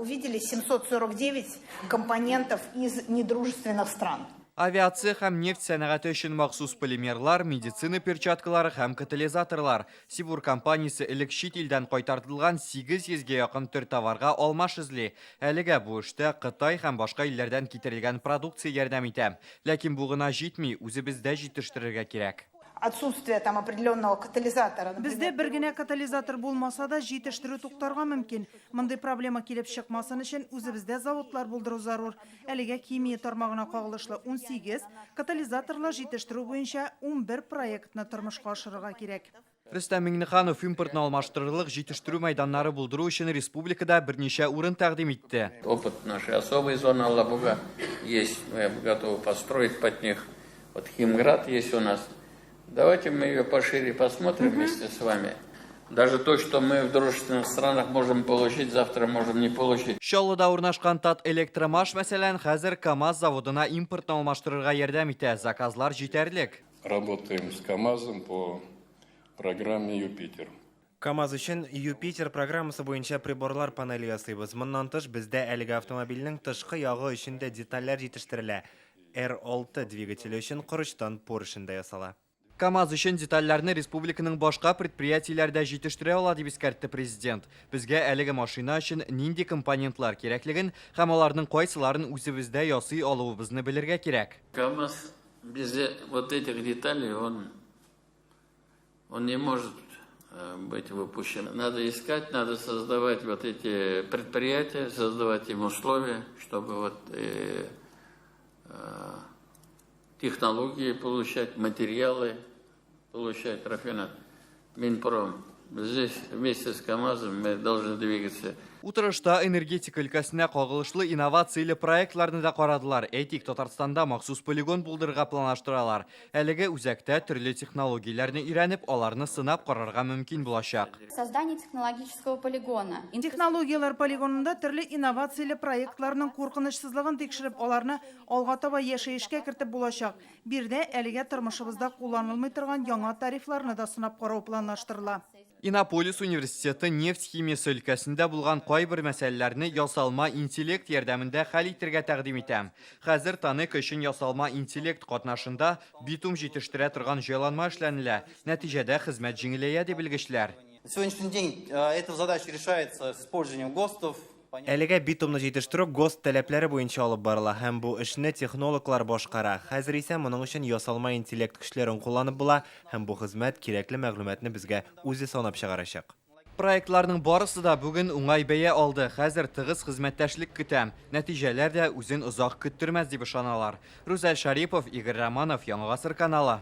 увидели 749 компонентов из недружественных стран. Авиация һәм нефть сәнәгате өчен махсус полимерлар, медицина перчаткалары һәм катализаторлар. Сибур компаниясе элек чит илдән кайтартылган 800-ге якын төр товарга алмаш эзли. Әлегә бу эштә Кытай һәм башка илләрдән китерелгән продукция ярдәм итә. Ләкин бу гына җитми, үзебездә җитештерергә кирәк. Отсутствие там определенного катализатора. Бездә бер генә катализатор булмаса да җитештерү туктарга мөмкин. Мондый проблема килеп чыкмасын өчен үзебездә заводлар булдыру зарур. Әлегә химия тармагына кагылышлы 18, катализаторлар җитештерү буенча 11 проектны тормышка ашырырга кирәк. Рөстәм Миңнеханов импортны алмаштырырлык җитештерү майданнары булдыру өчен республикада берничә урын тәкъдим итте. Опыт нашей особой зоны Алабуга есть, мы готовы построить под них. Вот Химград есть у нас. Давайте мы ее пошире посмотрим вместе с вами. Даже то, что мы в дружественных странах можем получить, завтра можем не получить. Шаллыда урнашкан Тат электромаш мәсәлән хәзер КАМАЗ заводына импортны алмаштырырга ярдәм итә. Заказлар җитәрлек. Работаем с КАМАЗом по программе «Юпитер». КАМАЗ өчен Юпитер программасы буенча приборлар панели ясыйбыз. Моннан тыш бездә әлеге автомобильнең тышкы ягы өчен дә детальләр җитештерелә. R6 двигателе өчен корычтан поршында ясала. КАМАЗ өчен детальләрне республиканың башка предприятиеләрдә җитештерә ала дип искәртте президент. Безгә әлеге машина өчен нинди компонентлар кирәклеген һәм аларның кайсыларын үзебездә ясый алуыбызны белергә кирәк. КАМАЗ без вот этих деталей он не может быть выпущен. Надо искать, надо создавать вот эти предприятия, создавать им условия, чтобы вот технологии получать, материалы получать, рафинат. Минпром. Здесь вместе с КАМАЗом мы должны двигаться. Утырышта энергетика өлкәсенә кагылышлы инновацияле проектларны да карадылар. Әйтик, Татарстанда махсус полигон булдырырга планлаштыралар. Әлеге үзәктә төрле технологияләрне өйрәнеп, аларны сынап карарга мөмкин булачак. Создание технологического полигона. Технологиялар полигонында төрле инновацияле проектларның куркынычсызлыгын тикшереп, аларны алга таба яшәешкә кертеп булачак. Бирдә әлегә тормышыбызда кулланылмый торган яңа тарифларны да сынап карау планлаштырыла. Иннополис университеты нефть химиясе өлкәсендә булган кайбер мәсьәләләрне ясалма интеллект ярдәмендә хәл итәргә тәкъдим итәм. Хәзер танык өчен ясалма интеллект катнашында битум җитештерә торган җайланма эшләнелә. Нәтиҗәдә хезмәт җиңеләя дип белгечләр. На сегодняшний день эта задача решается с использованием ГОСТов. Әлегә битумны җитештерү ГОСТ таләпләре буенча алып барыла һәм бу эшне технологлар башкара. Хәзер исә моның өчен ясалма интеллект көчләрен кулланып була һәм бу хезмәт кирәкле мәгълүматны безгә үзе санап чыгарачак. Проектларның барысы да бүген уңай бәя алды. Хәзер тыгыз хезмәттәшлек көтәм. Нәтиҗәләр дә үзен озак көттермәс дип ышаналар. Рүзәл Шарипов, Игорь Романов, Яңа Гасыр каналы.